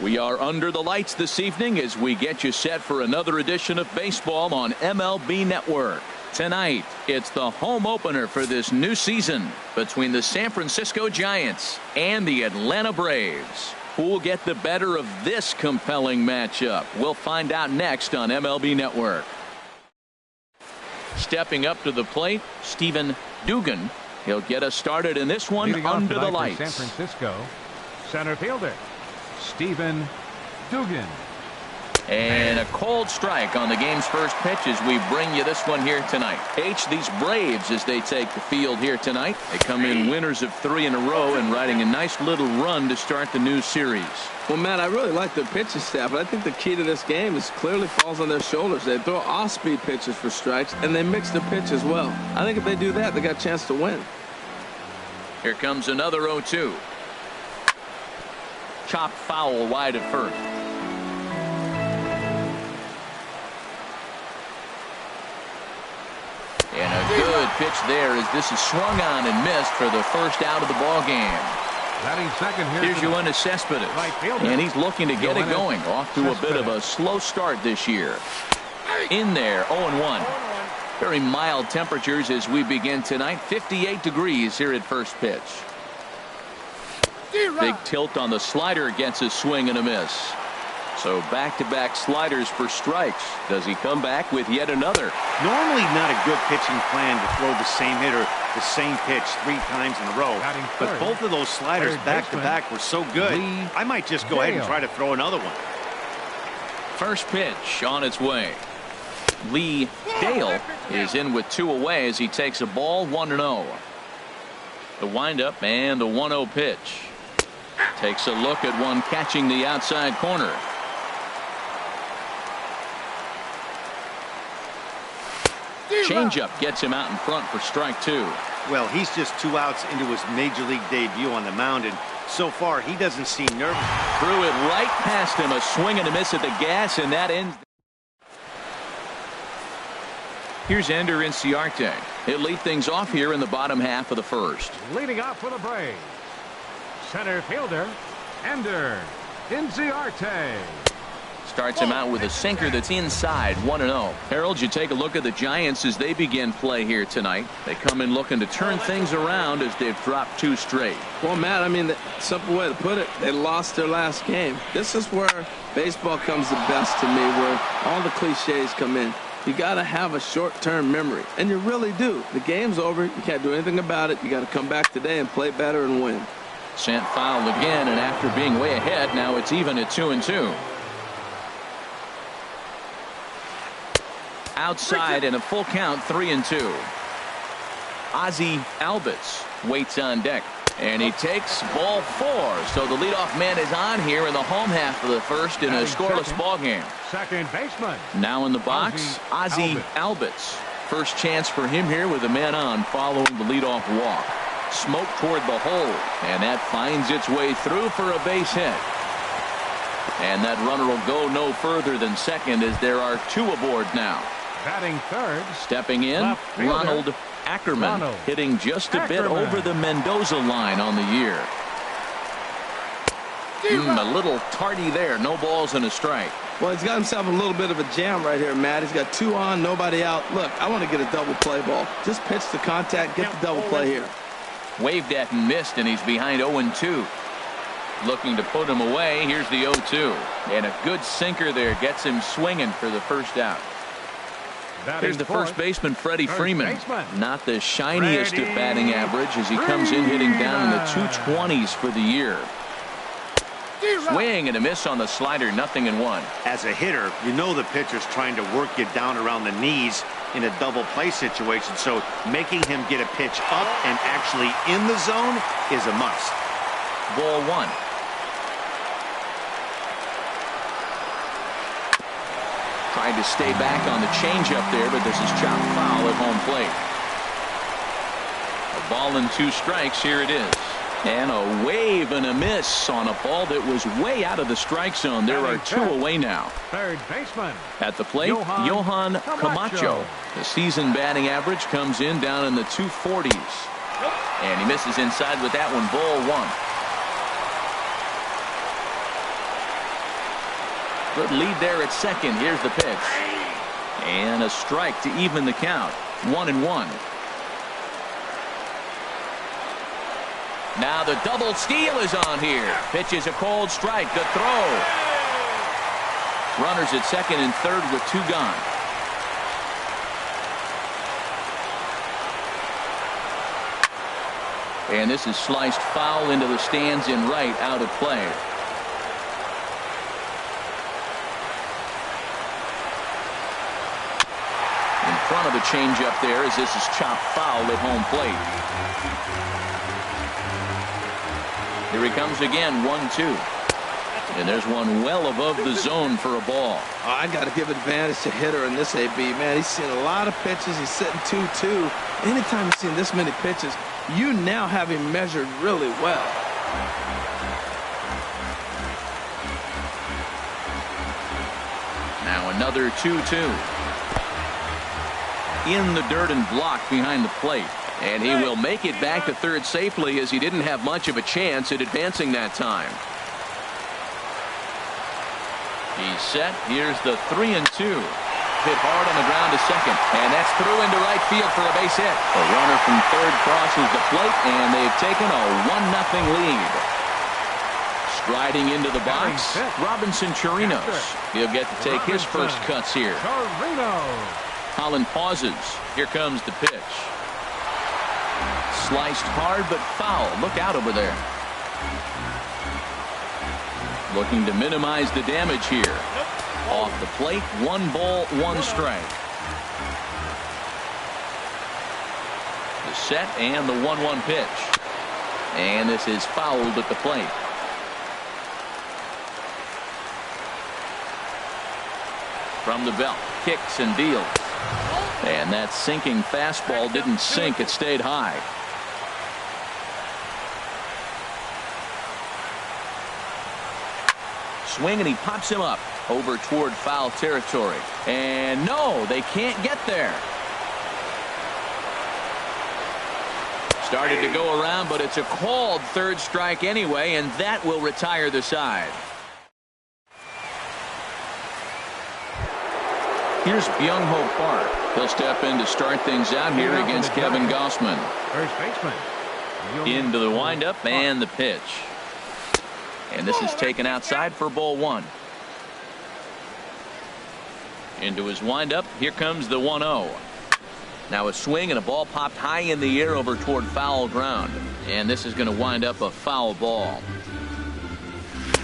We are under the lights this evening as we get you set for another edition of baseball on MLB Network. Tonight, it's the home opener for this new season between the San Francisco Giants and the Atlanta Braves. Who will get the better of this compelling matchup? We'll find out next on MLB Network. Stepping up to the plate, Stephen Dugan. He'll get us started in this one under the lights. San Francisco, center fielder Stephen Dugan. And a cold strike on the game's first pitch as we bring you this one here tonight. These Braves, as they take the field here tonight, they come in winners of 3 in a row and riding a nice little run to start the new series. Well, Matt, I really like their pitching staff, but I think the key to this game is clearly falls on their shoulders. They throw off-speed pitches for strikes, and they mix the pitch as well. I think if they do that, they got a chance to win. Here comes another 0-2. Chopped foul wide at first. And a good pitch there as this is swung on and missed for the first out of the ball game. Here's Yoenis Cespedes, and he's looking to get it going. Off to a bit of a slow start this year. In there, 0-1. Very mild temperatures as we begin tonight. 58 degrees here at first pitch. Big tilt on the slider, gets a swing and a miss. So back-to-back sliders for strikes. Does he come back with yet another? Normally not a good pitching plan to throw the same hitter the same pitch 3 times in a row. But both of those sliders back-to-back were so good, I might just go ahead and try to throw another one. First pitch on its way. Lee Dale is in with 2 away as he takes a ball 1-0. The windup and the 1-0 pitch. Takes a look at one catching the outside corner. Changeup gets him out in front for strike 2. Well, he's just 2 outs into his major league debut on the mound, and so far he doesn't seem nervous. Threw it right past him, a swing and a miss at the gas, and that ends. Here's Ender Inciarte. He'll lead things off here in the bottom half of the first. Leading off for the Braves, center fielder Ender Inciarte. Starts him out with a sinker that's inside, 1-0. Harold, you take a look at the Giants as they begin play here tonight. They come in looking to turn things around as they've dropped 2 straight. Well, Matt, I mean, the simple way to put it, they lost their last game. This is where baseball comes the best to me, where all the cliches come in. You got to have a short-term memory, and you really do. The game's over. You can't do anything about it. You got to come back today and play better and win. Sent foul again, and after being way ahead, now it's even at 2-2. Outside and a full count, 3-2. Ozzie Albies waits on deck, and he takes ball 4. So the leadoff man is on here in the home half of the first in a scoreless ball game. Second baseman. Now in the box, Ozzie Albies. First chance for him here with a man on following the leadoff walk. Smoke toward the hole, and that finds its way through for a base hit. And that runner will go no further than second as there are 2 aboard now. Batting third. Stepping in, Ronald Ackerman, hitting just a bit over the Mendoza line on the year. A little tardy there. No balls and a strike. Well, he's got himself a little bit of a jam right here, Matt. He's got 2 on, nobody out. Look, I want to get a double play ball. Just pitch the contact, get the double play here. Waved at and missed, and he's behind 0-2. Looking to put him away. Here's the 0-2. And a good sinker there gets him swinging for the first out. Here's the first baseman, Freddie Freeman. Not the shiniest of batting average as he comes in hitting down in the 220s for the year. Swing and a miss on the slider, 0-1. As a hitter, you know the pitcher's trying to work you down around the knees in a double play situation, so making him get a pitch up and actually in the zone is a must. Ball 1. Tried to stay back on the changeup there, but this is chopped foul at home plate. A ball and 2 strikes. Here it is. And a wave and a miss on a ball that was way out of the strike zone. There are 2 away now. Third baseman. At the plate, Johan Camacho. The season batting average comes in down in the 240s. And he misses inside with that one. Ball 1. Good lead there at second. Here's the pitch. And a strike to even the count. 1-1. Now the double steal is on here. Pitch is a cold strike. The throw. Runners at second and third with 2 gone. And this is sliced foul into the stands in right, out of play. In front of the changeup there as this is chopped foul at home plate. Here he comes again, 1-2. And there's one well above the zone for a ball. Oh, I got to give advantage to hitter in this AB. Man, he's seen a lot of pitches. He's sitting 2-2. Anytime you've seen this many pitches, you now have him measured really well. Now another 2-2. In the dirt and blocked behind the plate. And he will make it back to third safely as he didn't have much of a chance at advancing that time. He's set. Here's the 3-2. Hit hard on the ground to second. And that's through into right field for a base hit. A runner from third crosses the plate, and they've taken a 1-0 lead. Striding into the box, Robinson Chirinos. He'll get to take his first cuts here. Holland pauses. Here comes the pitch. Sliced hard but foul. Look out over there. Looking to minimize the damage here. Off the plate, 1 ball, 1 strike. The set and the 1-1 pitch. And this is fouled at the plate. From the belt, kicks and deals. And that sinking fastball didn't sink, it stayed high. Swing and he pops him up over toward foul territory. And no, they can't get there. Started to go around, but it's a called third strike anyway, and that will retire the side. Here's Byung-Ho Park. He'll step in to start things out here against Kevin Gossman. First baseman. Into the windup and the pitch. And this is taken outside for ball 1. Into his windup. Here comes the 1-0. Now a swing and a ball popped high in the air over toward foul ground. And this is going to wind up a foul ball.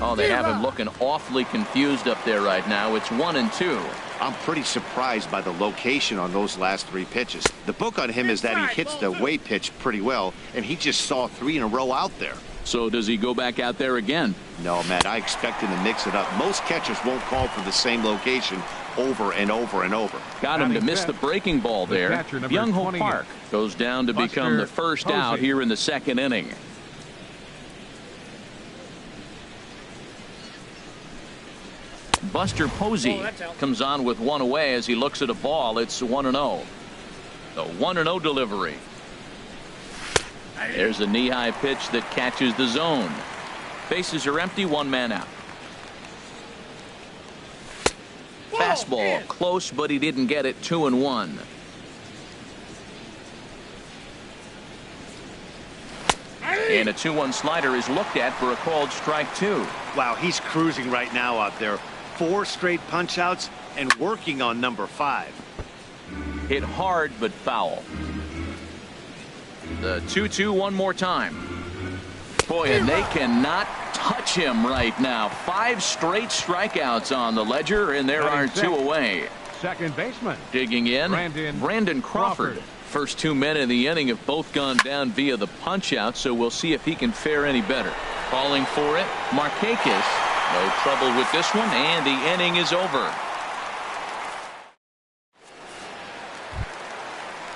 Oh, they have him looking awfully confused up there right now. It's 1-2. I'm pretty surprised by the location on those last 3 pitches. The book on him is that he hits the away pitch pretty well, and he just saw 3 in a row out there. So does he go back out there again? No, Matt, I expect him to mix it up. Most catchers won't call for the same location over and over and over. Got him to miss the breaking ball there. Byung-Ho Park goes down to become the first out here in the second inning. Buster Posey comes on with 1 away as he looks at a ball. It's 1-0. The 1-0 delivery. There's a knee-high pitch that catches the zone. Bases are empty, 1 man out. Fastball close, but he didn't get it. 2-1. And a 2-1 slider is looked at for a called strike 2. Wow, he's cruising right now out there. 4 straight punch outs and working on number 5. Hit hard but foul. The 2-2 one more time. Boy, and they cannot touch him right now. 5 straight strikeouts on the ledger, and there are 2 away. Second baseman. Digging in, Brandon Crawford. First 2 men in the inning have both gone down via the punch out, so we'll see if he can fare any better. Calling for it, Markakis. No trouble with this one, and the inning is over.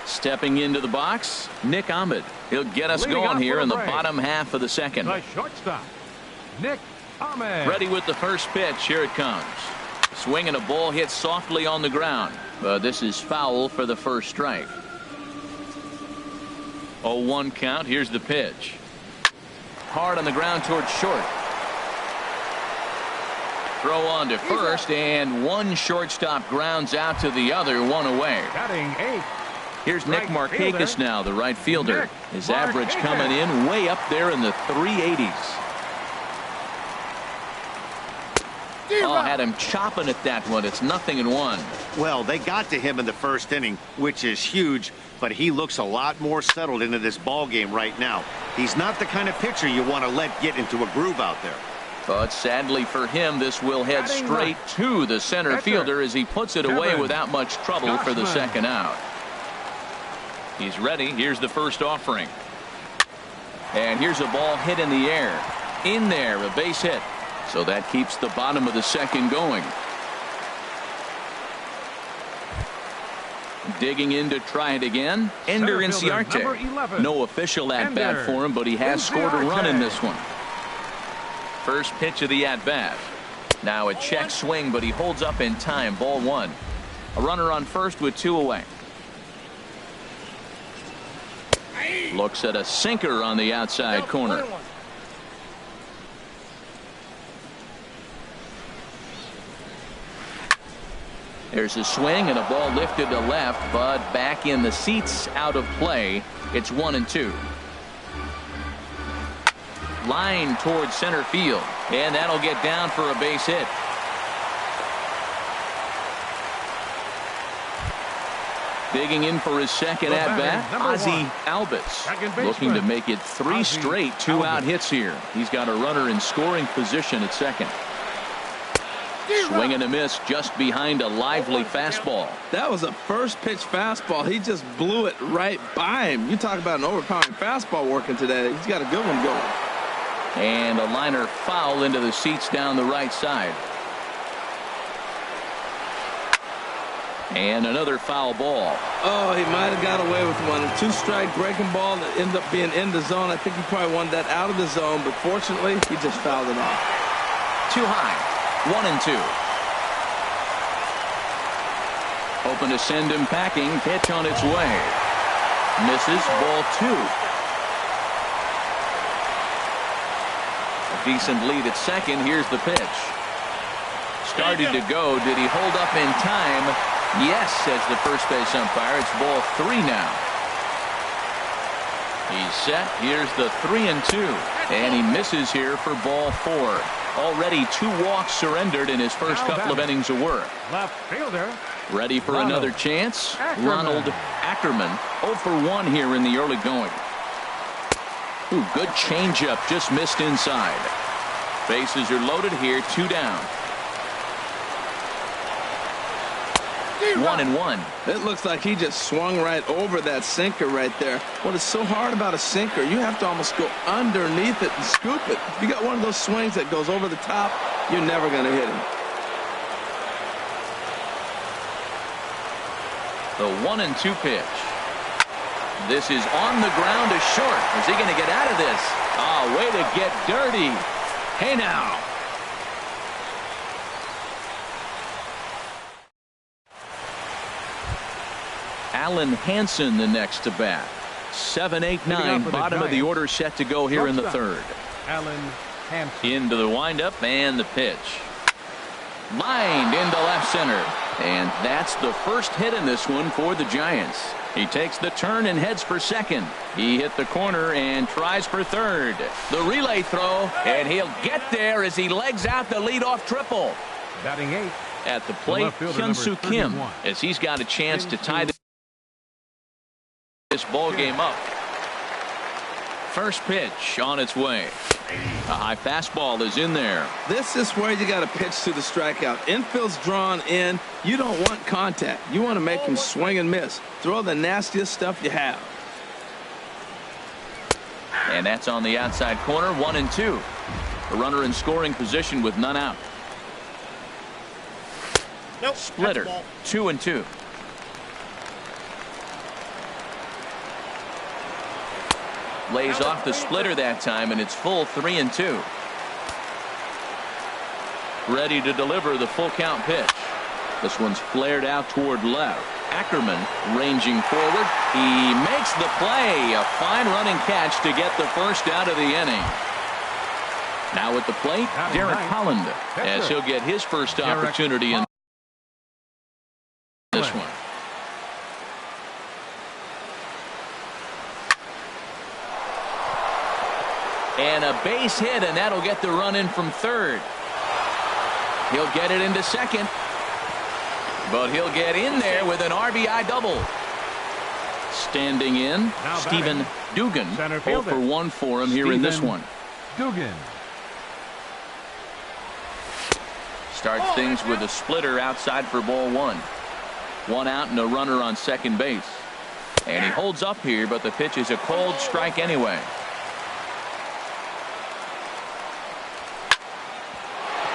Stepping into the box, Nick Ahmed. He'll get us going here in the bottom half of the second. The shortstop, Nick Ahmed. Ready with the first pitch. Here it comes. Swing and a ball hit softly on the ground. But this is foul for the first strike. 0-1 count. Here's the pitch. Hard on the ground towards short. throw on to first, and one shortstop grounds out to the other, one away. Batting 8. Here's Nick Markakis now, the right fielder. His average coming in way up there in the 380s. Oh, had him chopping at that one. It's 0-1. Well, they got to him in the first inning, which is huge, but he looks a lot more settled into this ball game right now. He's not the kind of pitcher you want to let get into a groove out there. But sadly for him, this will head straight to the center fielder as he puts it away without much trouble for the second out. He's ready. Here's the first offering. And here's a ball hit in the air. In there, a base hit. So that keeps the bottom of the second going. Digging in to try it again. Ender Inciarte. No official at-bat for him, but he has scored a run in this one. First pitch of the at-bat. Now a check swing, but he holds up in time. Ball one. A runner on first with 2 away. Looks at a sinker on the outside corner. There's a swing and a ball lifted to left, but back in the seats, out of play. It's 1-2. Line towards center field, and that'll get down for a base hit. Digging in for his second at-bat, Ozzie Albies, looking to make it 3 straight 2-out hits here. He's got a runner in scoring position at second. Swing and a miss just behind a lively fastball. That was a first pitch fastball. He just blew it right by him. You talk about an overpowering fastball working today. He's got a good one going. And a liner foul into the seats down the right side. And another foul ball. Oh, he might have got away with one. A 2-strike breaking ball that ended up being in the zone. I think he probably wanted that out of the zone, but fortunately, he just fouled it off. Too high. 1-2. Hoping to send him packing. Pitch on its way. Misses. Ball 2. A decent lead at second. Here's the pitch. Started to go. Did he hold up in time? Yes, says the first base umpire. It's ball 3 now. He's set. Here's the 3-2. And he misses here for ball 4. Already 2 walks surrendered in his first couple of innings of work. Left fielder. Ready for another chance. Ronald Ackerman 0 for 1 here in the early going. Ooh, good changeup, just missed inside. Bases are loaded here, 2 down. 1-1. It looks like he just swung right over that sinker right there. What is so hard about a sinker, you have to almost go underneath it and scoop it. If you got one of those swings that goes over the top, you're never going to hit him. The 1-2 pitch. This is on the ground to short. Is he going to get out of this? Oh, way to get dirty. Hey now. Alan Hansen the next to bat. 7-8-9, bottom of the order set to go here in the third. Alan Hansen. Into the windup and the pitch. Lined into left center. And that's the first hit in this one for the Giants. He takes the turn and heads for second. He hit the corner and tries for third. The relay throw, and he'll get there as he legs out the leadoff triple. Batting 8. At the plate, Hyun-Soo Kim, as he's got a chance to tie this ball game up. First pitch on its way. A high fastball is in there. This is where you got to pitch to the strikeout. Infield's drawn in. You don't want contact. You want to make him swing and miss. Throw the nastiest stuff you have. And that's on the outside corner. 1-2. A runner in scoring position with none out. Nope, Splitter. 2-2. Lays off the splitter that time, and it's full 3-2. Ready to deliver the full count pitch. This one's flared out toward left. Ackerman ranging forward. He makes the play. A fine running catch to get the first out of the inning. Now at the plate, Derek Holland, as he'll get his first opportunity in this one. And a base hit, and that'll get the run in from third. He'll get it into second, but he'll get in there with an RBI double. Standing in, now Stephen Dugan, 0 for 1 for him here in this one. Dugan starts things with a splitter outside for ball 1. 1 out and a runner on second base. And he holds up here, but the pitch is a cold strike anyway.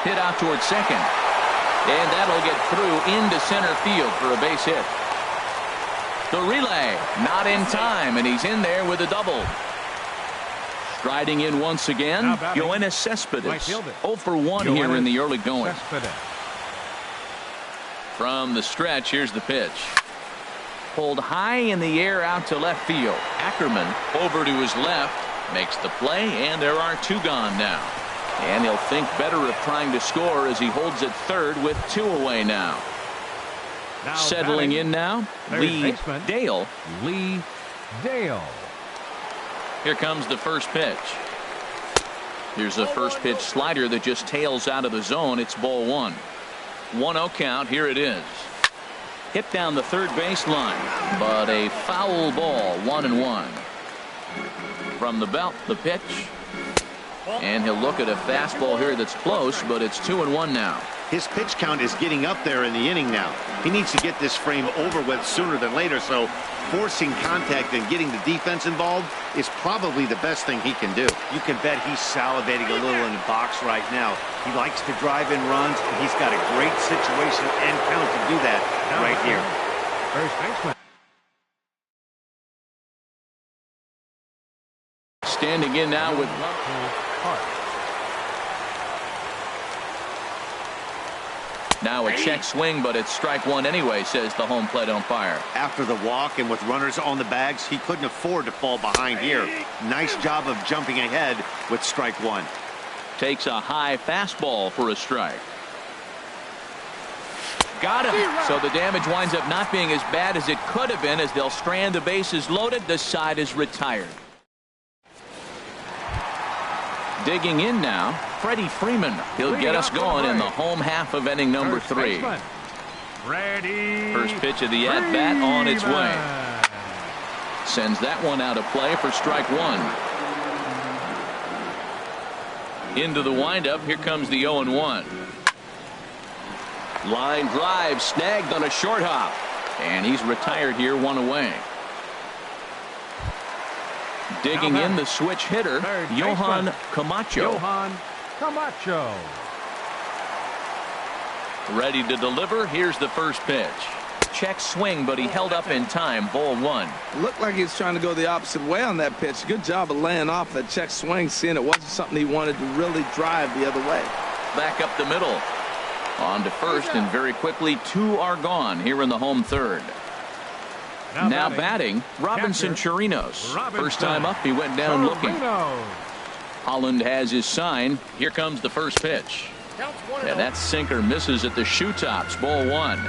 Hit out towards second. And that'll get through into center field for a base hit. The relay not in time, and he's in there with a double. Striding in once again, Yoenis Cespedes. 0 for 1 here in the early going. From the stretch, here's the pitch. Pulled high in the air out to left field. Ackerman over to his left, makes the play, and there are 2 gone now. And he'll think better of trying to score as he holds at third with 2 away now. Settling in now, Lee Dale. Here comes the first pitch. Here's a first pitch slider that just tails out of the zone. It's ball 1. 1-0 count. Here it is. Hit down the third baseline, but a foul ball. 1-1. From the belt, the pitch. And he'll look at a fastball here that's close, but it's 2-1 now. His pitch count is getting up there in the inning now. He needs to get this frame over with sooner than later, so forcing contact and getting the defense involved is probably the best thing he can do. You can bet he's salivating a little in the box right now. He likes to drive in runs, and he's got a great situation and count to do that right here. First baseman. Standing in now with now a check swing, but it's strike 1 anyway, says the home plate umpire. After the walk and with runners on the bags, he couldn't afford to fall behind here. Nice job of jumping ahead with strike 1. Takes a high fastball for a strike. Got him. So the damage winds up not being as bad as it could have been as they'll strand the bases loaded. The side is retired. Digging in now, Freddie Freeman. He'll get us going in the home half of inning number 3. First pitch of the at-bat on its way. Sends that one out of play for strike 1. Into the windup. Here comes the 0-1. Line drive snagged on a short hop. And he's retired here, 1 away. Digging in the switch hitter, Johan Camacho. Ready to deliver. Here's the first pitch. Check swing, but he held up in time. Ball 1. Looked like he was trying to go the opposite way on that pitch. Good job of laying off that check swing, seeing it wasn't something he wanted to really drive the other way. Back up the middle. On to first, and very quickly 2 are gone here in the home third. Now batting, Robinson Chirinos. First time up, he went down looking. Holland has his sign. Here comes the first pitch. And that sinker misses at the shoe tops. Ball 1.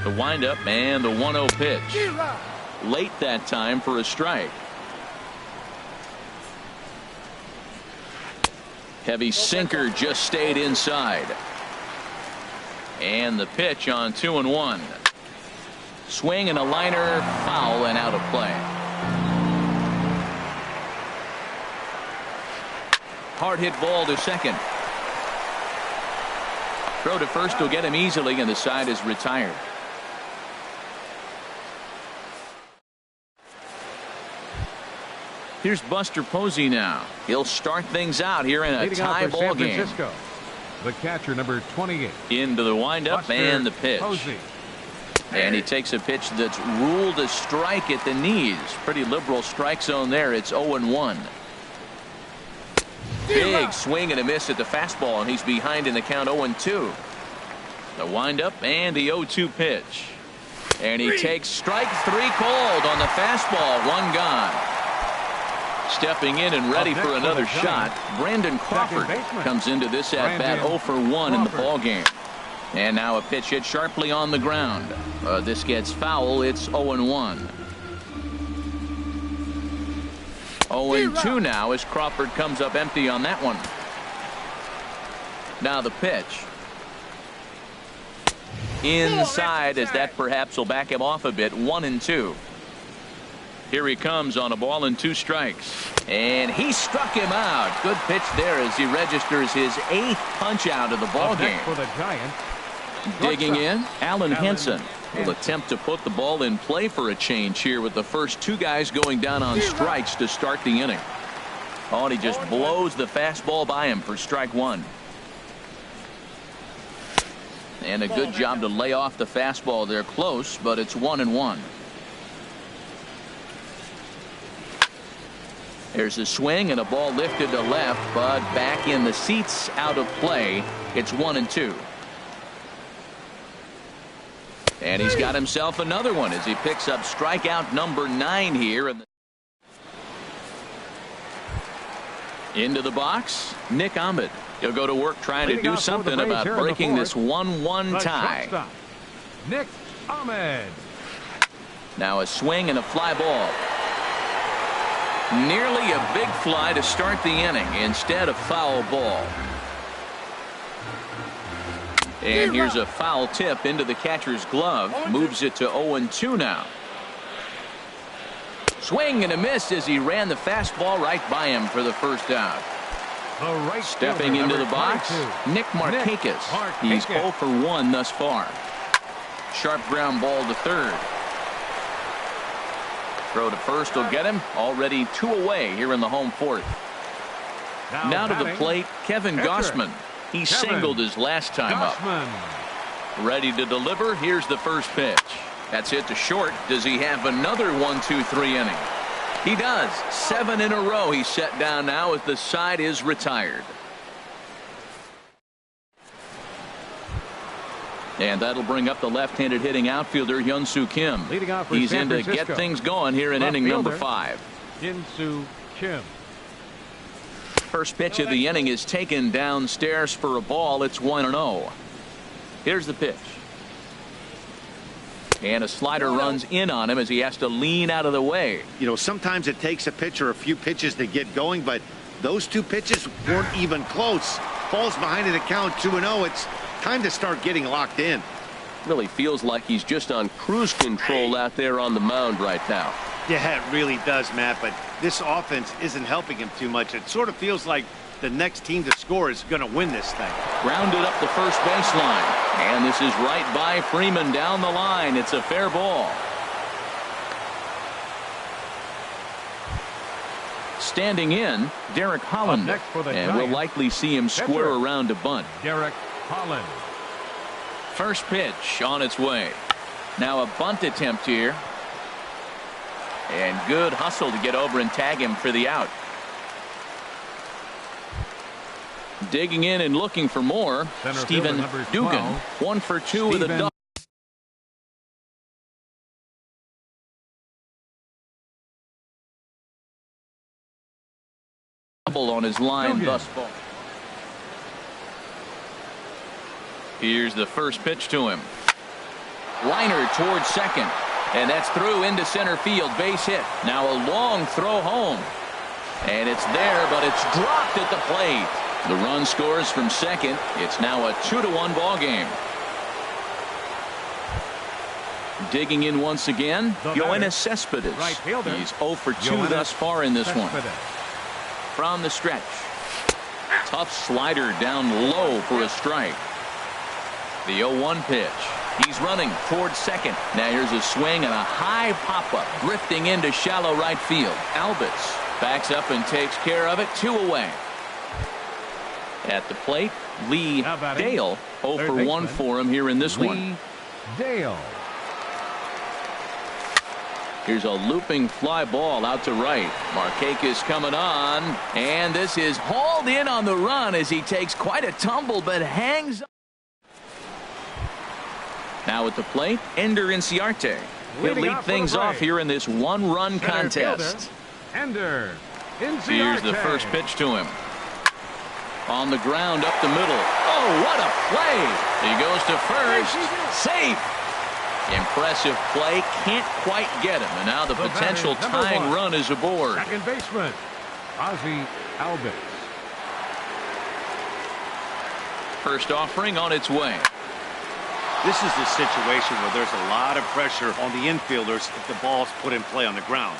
The windup and the 1-0 pitch. Late that time for a strike. Heavy sinker just stayed inside. And the pitch on 2-1. Swing and a liner, foul and out of play. Hard hit ball to second. Throw to first will get him easily, and the side is retired. Here's Buster Posey now. He'll start things out here in a tie ball game. The catcher, number 28. Into the windup Buster and the pitch. Posey. And he takes a pitch that's ruled a strike at the knees. Pretty liberal strike zone there. It's 0-1. Big swing and a miss at the fastball, and he's behind in the count 0-2. The windup and the 0-2 pitch. And he takes strike 3 called on the fastball. 1 gone. Stepping in and ready for another shot, Brandon Crawford comes into this at-bat 0 for 1 in the ballgame. And now a pitch hit sharply on the ground. This gets foul. It's 0-1. 0-2 now as Crawford comes up empty on that one. Now the pitch. Inside as that perhaps will back him off a bit. 1-2. Here he comes on a ball and 2 strikes. And he struck him out. Good pitch there as he registers his 8th punch out of the ball game. For the Giants. Digging in, Alan Henson will attempt to put the ball in play for a change here with the first 2 guys going down on strikes to start the inning. Oh, and he just blows the fastball by him for strike 1. And a good job to lay off the fastball there close, but it's 1-1. There's a swing and a ball lifted to left, but back in the seats out of play. It's 1-2. And he's got himself another one as he picks up strikeout number 9 here. Into the box, Nick Ahmed. He'll go to work trying to do something about breaking this 1-1 tie. Nick Ahmed. Now a swing and a fly ball. Nearly a big fly to start the inning instead of foul ball. And here's a foul tip into the catcher's glove. Moves it to 0-2 now. Swing and a miss as he ran the fastball right by him for the first out. Stepping into the box, Nick Markakis. He's 0 for 1 thus far. Sharp ground ball to third. Throw to first will get him. Already 2 away here in the home 4th. Now to the plate, Kevin Gausman. He singled his last time up. Ready to deliver. Here's the first pitch. That's hit to short. Does he have another 1-2-3 inning? He does. 7 in a row he's set down now as the side is retired. And that'll bring up the left-handed hitting outfielder Hyun-Soo Kim. He's in to get things going here in inning number 5. Hyun-Soo Kim. First pitch of the inning is taken downstairs for a ball. It's 1-0. Here's the pitch. And a slider runs in on him as he has to lean out of the way. You know, sometimes it takes a pitcher a few pitches to get going, but those 2 pitches weren't even close. Falls behind in the count 2-0. It's time to start getting locked in. Really feels like he's just on cruise control out there on the mound right now. Yeah, it really does, Matt, but this offense isn't helping him too much. It sort of feels like the next team to score is going to win this thing. Grounded up the first baseline. And this is right by Freeman down the line. It's a fair ball. Standing in, Derek Holland. And we'll likely see him square around to bunt. Derek Holland. First pitch on its way. Now a bunt attempt here. And good hustle to get over and tag him for the out. Digging in and looking for more. Stephen Dugan. 1 for 2 with a double on his line thus far. Here's the first pitch to him. Liner towards second. And that's through into center field. Base hit. Now a long throw home. And it's there, but it's dropped at the plate. The run scores from second. It's now a 2-1 ball game. Digging in once again, Yoenis Cespedes. He's 0 for 2 thus far in this one. From the stretch. Tough slider down low for a strike. The 0-1 pitch. He's running towards second. Now here's a swing and a high pop-up. Drifting into shallow right field. Albus backs up and takes care of it. 2 away. At the plate, Lee Dale. 0 for 1 for him here in this one. Dale. Here's a looping fly ball out to right. Markakis coming on. And this is hauled in on the run as he takes quite a tumble but hangs up. Now at the plate, Ender Inciarte. He'll lead things off here in this 1-run contest. Ender Here's the first pitch to him. On the ground up the middle. Oh, what a play. He goes to first. Safe. Impressive play. Can't quite get him. And now the potential tying run is aboard. Second baseman, Ozzie Albies. First offering on its way. This is the situation where there's a lot of pressure on the infielders if the ball's put in play on the ground.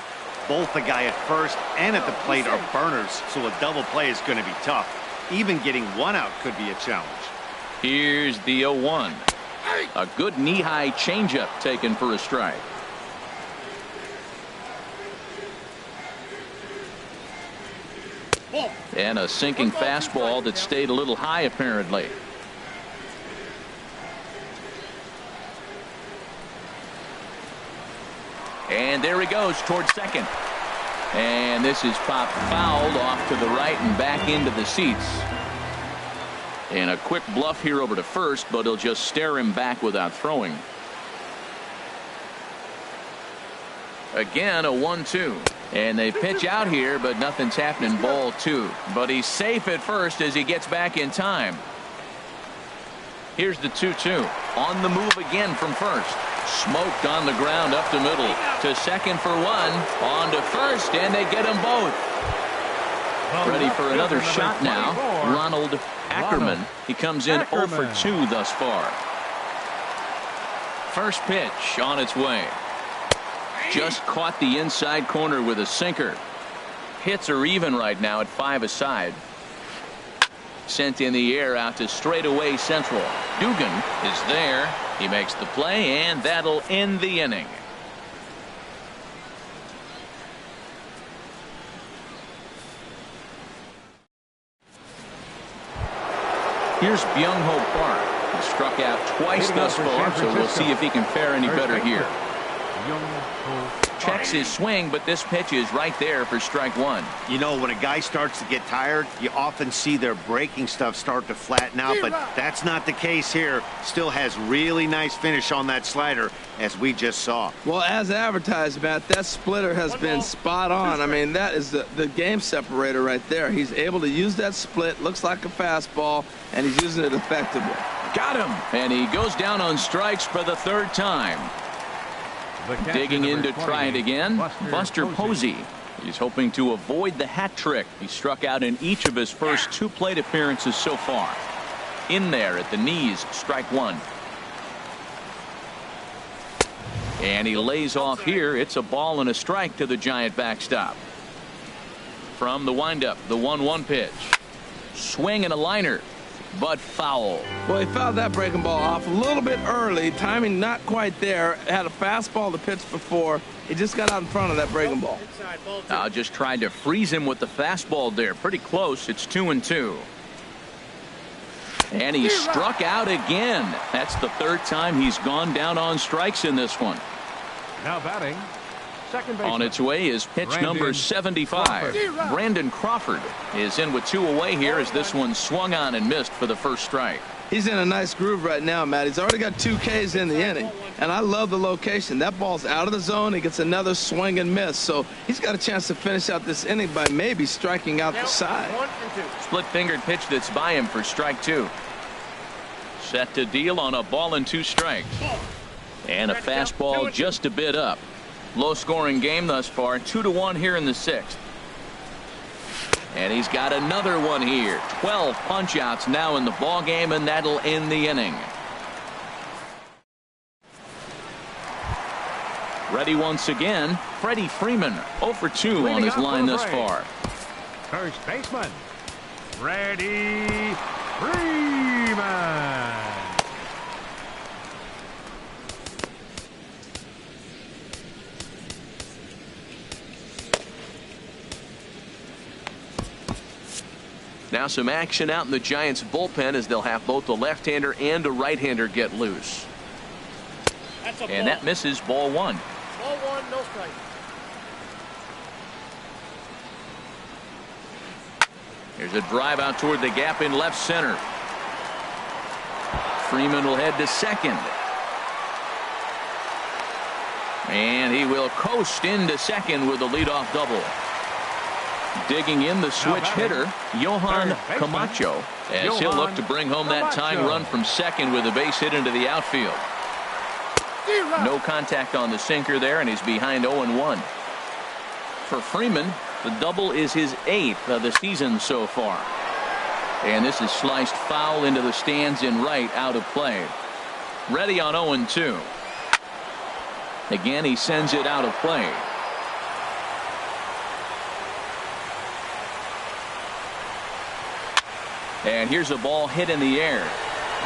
Both the guy at first and at the plate are burners, so a double play is going to be tough. Even getting one out could be a challenge. Here's the 0-1. A good knee-high changeup taken for a strike. And a sinking fastball that stayed a little high apparently. And there he goes towards second. And this is popped fouled off to the right and back into the seats. And a quick bluff here over to first, but he'll just stare him back without throwing. Again, a 1-2. And they pitch out here, but nothing's happening. Ball 2. But he's safe at first as he gets back in time. Here's the 2-2. On the move again from first. Smoked on the ground up the middle. To second for one. On to first, and they get them both. Ready for another shot now. Ronald Ackerman. He comes in 0 for 2 thus far. First pitch on its way. Just caught the inside corner with a sinker. Hits are even right now at 5 aside. Sent in the air out to straightaway central. Dugan is there. He makes the play, and that'll end the inning. Here's Byung-ho Park. He struck out twice thus far, so we'll see if he can fare any better here. Checks his swing, but this pitch is right there for strike one. You know, when a guy starts to get tired, you often see their breaking stuff start to flatten out, but that's not the case here. Still has really nice finish on that slider, as we just saw. Well, as advertised, Matt, that splitter has been spot on. I mean, that is the game separator right there. He's able to use that split, looks like a fastball, and he's using it effectively. Got him, and he goes down on strikes for the third time. Digging in to try it again, Buster Posey. He's hoping to avoid the hat trick. He struck out in each of his first 2 plate appearances so far. In there at the knees, strike one. And he lays off here. It's a ball and a strike to the Giant backstop. From the windup, the 1-1 pitch. Swing and a liner, but foul. Well, he fouled that breaking ball off a little bit early. Timing not quite there. Had a fastball to pitch before. He just got out in front of that breaking ball. Just tried to freeze him with the fastball there. Pretty close. It's 2-2. And he struck out again. That's the third time he's gone down on strikes in this one. Now batting, second baseman. On its way is pitch number 75. Brandon Crawford is in with 2 away here as this one swung on and missed for the first strike. He's in a nice groove right now, Matt. He's already got 2 Ks in the inning, and I love the location. That ball's out of the zone. He gets another swing and miss, so he's got a chance to finish out this inning by maybe striking out the side. Split-fingered pitch that's by him for strike 2. Set to deal on a ball and 2 strikes. And a fastball just a bit up. Low-scoring game thus far, 2-1 here in the 6th. And he's got another one here. 12 punch-outs now in the ball game, and that'll end the inning. Ready once again, Freddie Freeman, 0 for 2 on his line thus far. First baseman, Freddie Freeman. Now some action out in the Giants bullpen as they'll have both a left-hander and a right-hander get loose. And that misses, ball 1. Ball 1, no strike. Here's a drive out toward the gap in left center. Freeman will head to second. And he will coast into second with a leadoff double. Digging in the switch hitter, Johan Camacho, as he'll look to bring home that tying run from second with a base hit into the outfield. No contact on the sinker there, and he's behind 0-1. For Freeman, the double is his 8th of the season so far. And this is sliced foul into the stands in right, out of play. Ready on 0-2. Again, he sends it out of play. And here's a ball hit in the air.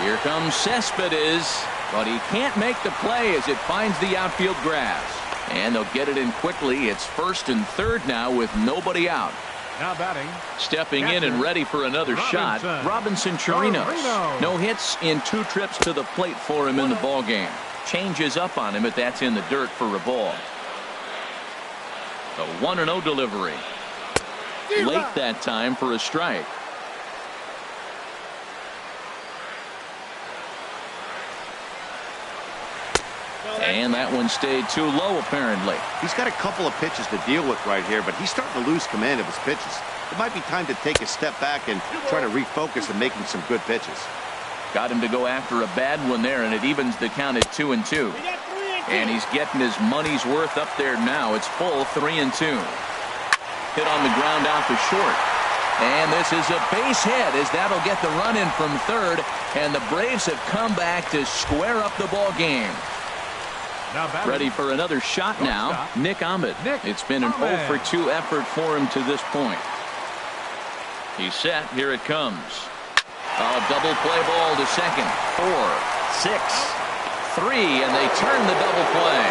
Here comes Cespedes, but he can't make the play as it finds the outfield grass. And they'll get it in quickly. It's 1st and 3rd now with nobody out. Now batting. Stepping in and ready for another shot, Robinson Chirinos. No hits in 2 trips to the plate for him in the ballgame. Changes up on him, but that's in the dirt for a ball. The 1-0 delivery. Late that time for a strike. And that one stayed too low, apparently. He's got a couple of pitches to deal with right here, but he's starting to lose command of his pitches. It might be time to take a step back and try to refocus and making some good pitches. Got him to go after a bad one there, and it evens the count at 2-2. And he's getting his money's worth up there now. It's full 3-2. Hit on the ground out to short. And this is a base hit, as that'll get the run in from third. And the Braves have come back to square up the ball game. Ready for another shot now, Nick Ahmed. It's been an 0-for-2 effort for him to this point. He's set. Here it comes. A double play ball to second. 4, 6, 3, and they turn the double play.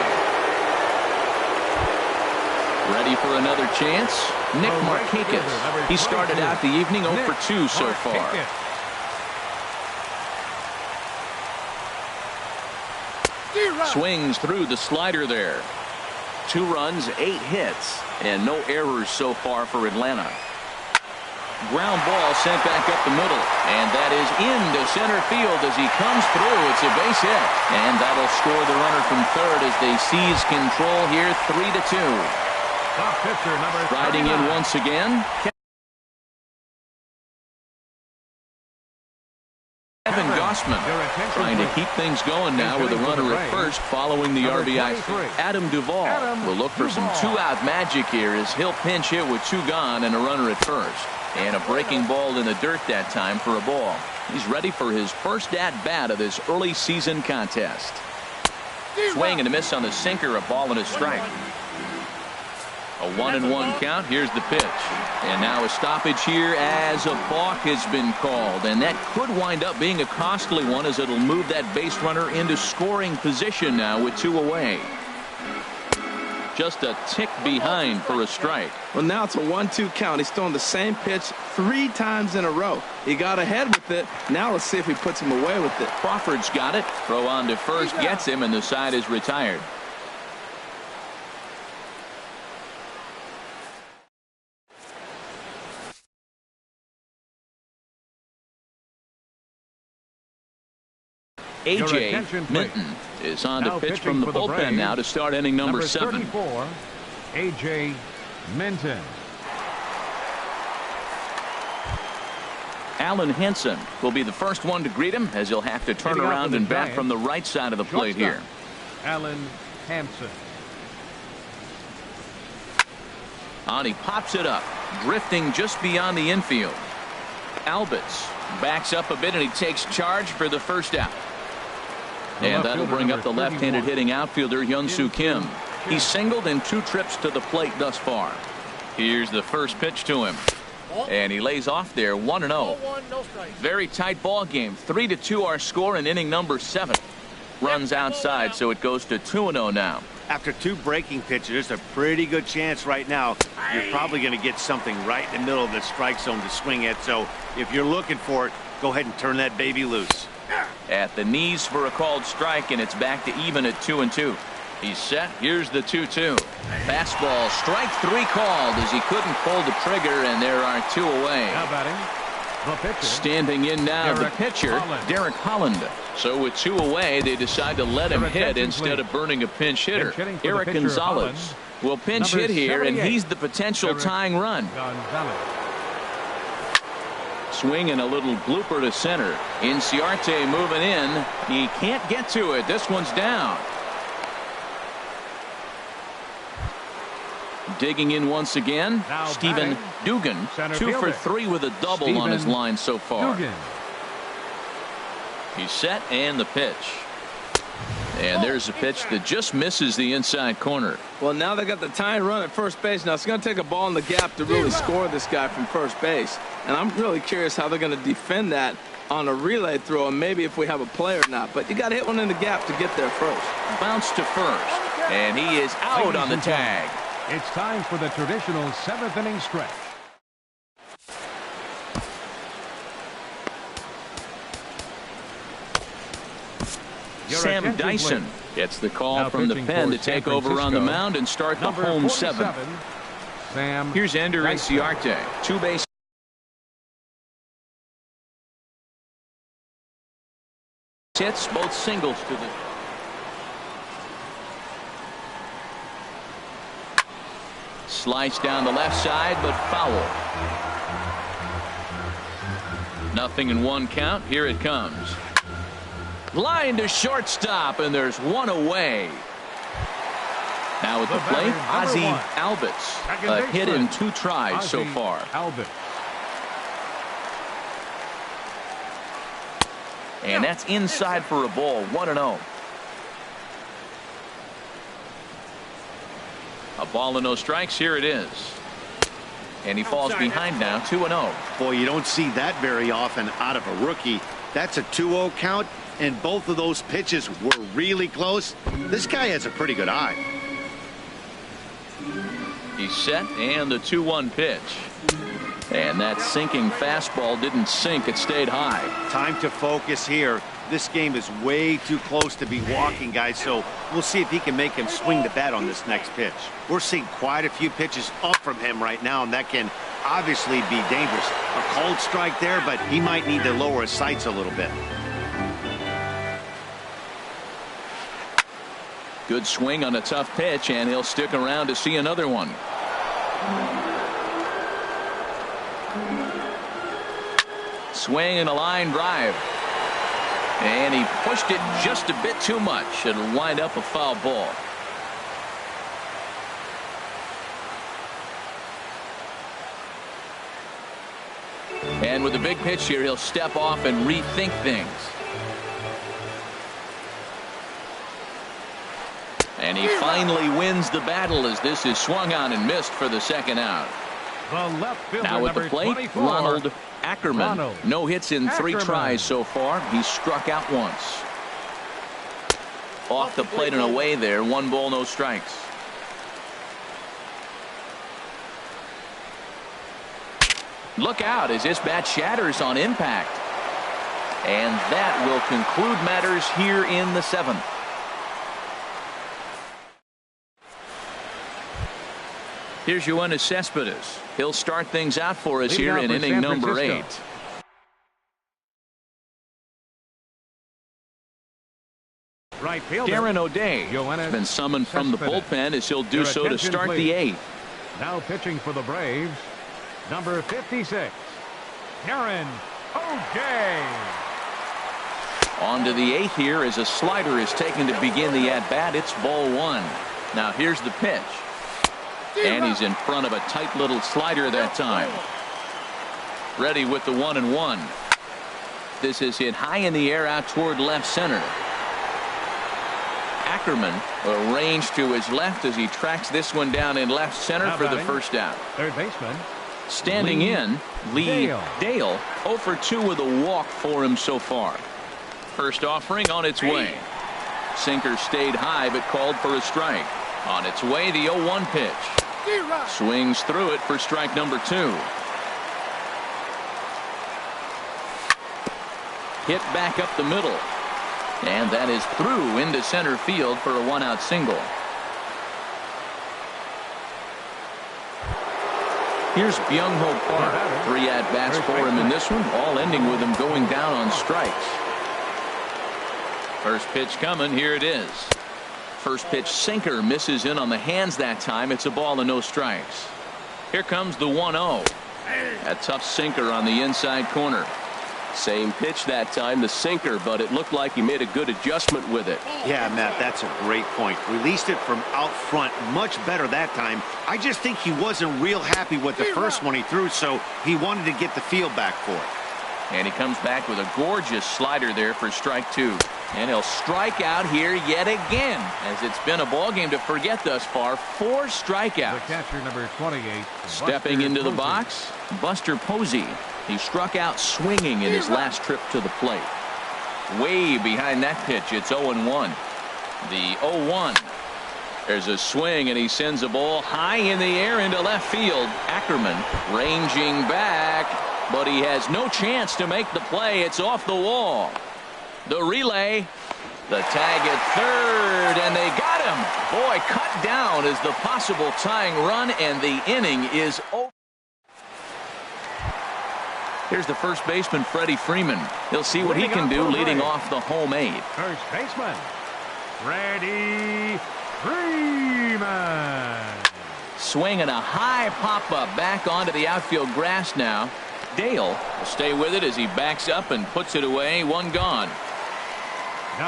Ready for another chance, Nick Markakis. He started out the evening 0-for-2 so far. Swings through the slider there. 2 runs, 8 hits, and no errors so far for Atlanta. Ground ball sent back up the middle, and that is into center field as he comes through. It's a base hit, and that'll score the runner from third as they seize control here, 3-2. Riding in once again, Kevin Gossman trying to keep things going now with a runner at first following the RBI. Adam Duvall will look for some 2-out magic here as he'll pinch hit with 2 gone and a runner at first. And a breaking ball in the dirt that time for a ball. He's ready for his first at-bat of this early season contest. Swing and a miss on the sinker, a ball and a strike. A 1-1 count. Here's the pitch. And now a stoppage here as a balk has been called. And that could wind up being a costly one as it'll move that base runner into scoring position now with 2 away. Just a tick behind for a strike. Well, now it's a 1-2 count. He's throwing the same pitch 3 times in a row. He got ahead with it. Now let's see if he puts him away with it. Crawford's got it. Throw on to first gets him, and the side is retired. A.J. Minton is on to pitch from the bullpen now to start inning number 7. 34, A.J. Minton. Alan Henson will be the first one to greet him as he'll have to turn around and bat from the right side of the plate here. Alan Hansen. On, he pops it up, drifting just beyond the infield. Albitz backs up a bit and he takes charge for the first out. And that'll bring up the left-handed hitting outfielder Hyun-Soo Kim. He's singled in 2 trips to the plate thus far. Here's the first pitch to him. And he lays off there, 1-0. Very tight ball game. 3-2 our score in inning number 7. Runs outside, so it goes to 2-0 now. After 2 breaking pitches, there's a pretty good chance right now you're probably going to get something right in the middle of the strike zone to swing at. So if you're looking for it, go ahead and turn that baby loose. At the knees for a called strike, and it's back to even at 2-2. He's set. Here's the 2-2. Fastball, strike 3 called as he couldn't pull the trigger, and there are 2 away. Now batting, The pitcher. Standing in now, the Derek pitcher, Holland. Derek Holland. So with 2 away, they decide to let him Your hit attention, instead of burning a pinch hitter. Pinch hitting for the Eric pitcher, Gonzalez Holland. will pinch Number hit here, and 78. he's the potential Eric tying run. Gonzalez. Swing and a little blooper to center. Inciarte moving in. He can't get to it. This one's down. Digging in once again, Now Stephen batting, Dugan, center 2 for fielder, 3 with a double on his Stephen line so far. Dugan. He's set and the pitch. And there's a pitch that just misses the inside corner. Well, now they got the tying run at first base. Now it's going to take a ball in the gap to really score this guy from first base. And I'm really curious how they're going to defend that on a relay throw, and maybe if we have a play or not. But you got to hit one in the gap to get there first. Bounce to first, and he is out on the tag. It's time for the traditional 7th inning stretch. Your Sam attention, Dyson please. gets the call Now from the pitching pen for to San take over on the Francisco, mound and start the Number home 47, 7. Sam Here's Ender Dyson. Inciarte, 2 base hits, both singles to the slice down the left side, but foul. 0-1 count. Here it comes. Line to shortstop, and there's 1 away. Now at the plate, batter, Ozzie number 1. Albitt's, Second a hit baseman, in 2 tries so Ozzie far. Albitt. And that's inside for a ball. 1-0. A ball and no strikes. Here it is. And he falls behind now. 2-0. Boy, you don't see that very often out of a rookie. That's a 2-0 count, and both of those pitches were really close. This guy has a pretty good eye. He's set, and the 2-1 pitch. And that sinking fastball didn't sink. It stayed high. Time to focus here. This game is way too close to be walking, guys, so we'll see if he can make him swing the bat on this next pitch. We're seeing quite a few pitches up from him right now, and that can obviously be dangerous. A cold strike there, but he might need to lower his sights a little bit. Good swing on a tough pitch, and he'll stick around to see another one. Swing and a line drive. And he pushed it just a bit too much. It'll wind up a foul ball. And with a big pitch here, he'll step off and rethink things. And he finally wins the battle as this is swung on and missed for the second out. The left fielder, Now at the number plate, 24, Ronald Ackerman. Ronald No hits in 3 Ackerman. tries so far. He's struck out once. Off the plate and away there. 1 ball, no strikes. Look out as this bat shatters on impact. And that will conclude matters here in the 7th. Here's Yoenis Cespedes. He'll start things out for us Leading here out in for inning San number Francisco. 8. Right fielder, Darren O'Day Yoenis has been summoned from the Cespedes. bullpen as he'll do Your so to attention, start please. the 8th. Now pitching for the Braves, number 56, Darren O'Day. On to the 8th here as a slider is taken to begin the at-bat. It's ball 1. Now here's the pitch. And he's in front of a tight little slider that time. Ready with the 1-1. This is hit high in the air out toward left center. Ackerman arranged to his left as he tracks this one down in left center Now for the batting, first out. third baseman, Standing Lee in, Lee Dale. Dale, 0 for 2 with a walk for him so far. First offering on its way. Sinker stayed high but called for a strike. On its way, the 0-1 pitch. Swings through it for strike number 2. Hit back up the middle. And that is through into center field for a 1-out single. Here's Byung-ho Park. 3 at-bats for him in this one, all ending with him going down on strikes. First pitch coming. Here it is. First pitch sinker misses in on the hands that time. It's a ball and no strikes. Here comes the 1-0. A tough sinker on the inside corner. Same pitch that time, the sinker, but it looked like he made a good adjustment with it. Yeah, Matt, that's a great point. Released it from out front much better that time. I just think he wasn't real happy with the first one he threw, so he wanted to get the feel back for it. And he comes back with a gorgeous slider there for strike 2. And he'll strike out here yet again, as it's been a ball game to forget thus far. 4 strikeouts. The catcher, number 28. Stepping into the box, Buster Posey. He struck out swinging in his last trip to the plate. Way behind that pitch, it's 0-1. The 0-1. There's a swing, and he sends a ball high in the air into left field. Ackerman ranging back, but he has no chance to make the play. It's off the wall. The relay, the tag at third, and they got him. Boy, cut down is the possible tying run, and the inning is over. Here's the first baseman, Freddie Freeman. He'll see what he can do leading off the home 8. First baseman, Freddie Freeman. Swinging a high pop-up back onto the outfield grass now. Dale will stay with it as he backs up and puts it away. 1 gone.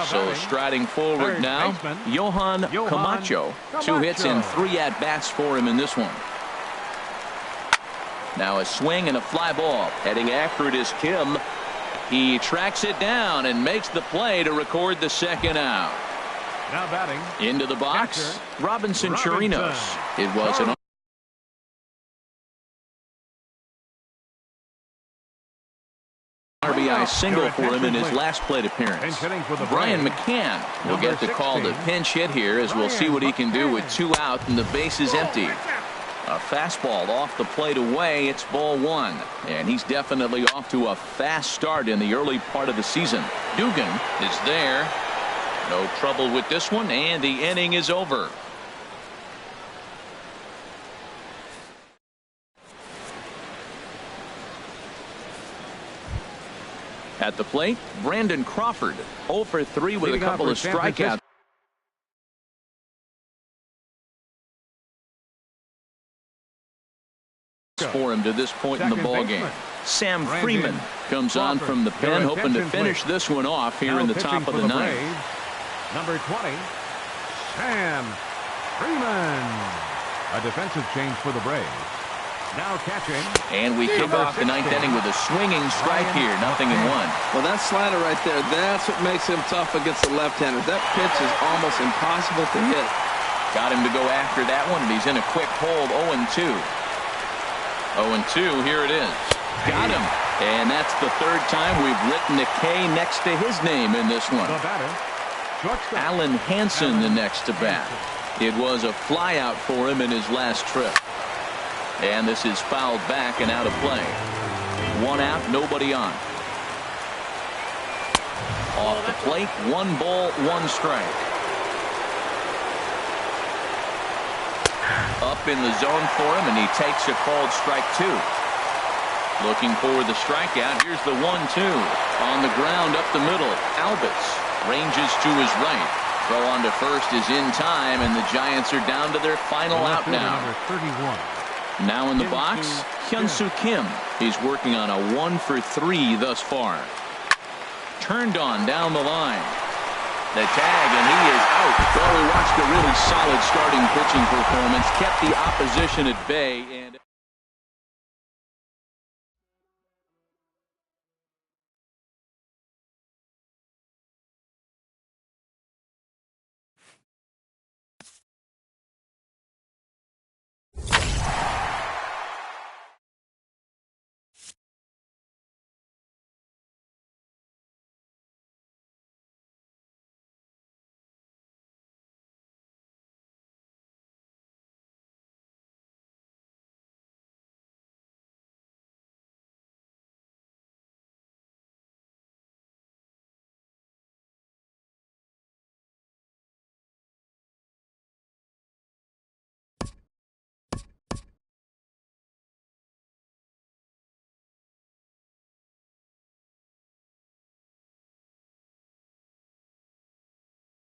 So striding forward now, Johan Camacho. 2 hits and 3 at-bats for him in this one. Now a swing and a fly ball. Heading after it is Kim. He tracks it down and makes the play to record the second out. Now batting. Into the box, Robinson Chirinos. It was an RBI single for him in his last plate appearance. Brian McCann will get the call to pinch hit here, as we'll see what he can do with 2 out and the base is empty. A fastball off the plate away. It's ball 1. And he's definitely off to a fast start in the early part of the season. Dugan is there. No trouble with this one, and the inning is over. At the plate, Brandon Crawford, 0 for 3 with a couple of strikeouts. For him to this point in the ball game. Sam Freeman comes on from the pen, hoping to finish this one off here in the top of the 9th. Number 20, Sam Freeman. A defensive change for the Braves. Now catching. And we kick off the 9th inning with a swinging strike here. 0-1. Well, that slider right there, that's what makes him tough against the left-handers. That pitch is almost impossible to hit. Got him to go after that one, and he's in a quick hold. 0-2. 0-2, here it is. Got him. And that's the 3rd time we've written a K next to his name in this one. Alan Hansen the next to bat. It was a flyout for him in his last trip. And this is fouled back and out of play. 1 out, nobody on. Off the plate, 1 ball, 1 strike. Up in the zone for him, and he takes a called strike 2. Looking for the strikeout. Here's the 1-2. On the ground up the middle. Albitz ranges to his right. Throw on to first is in time, and the Giants are down to their final out now. Number 31. Now in the box, Hyun-Soo Kim. He's working on a 1 for 3 thus far. Turned on down the line. The tag, and he is out. Well, we watched a really solid starting pitching performance. Kept the opposition at bay. And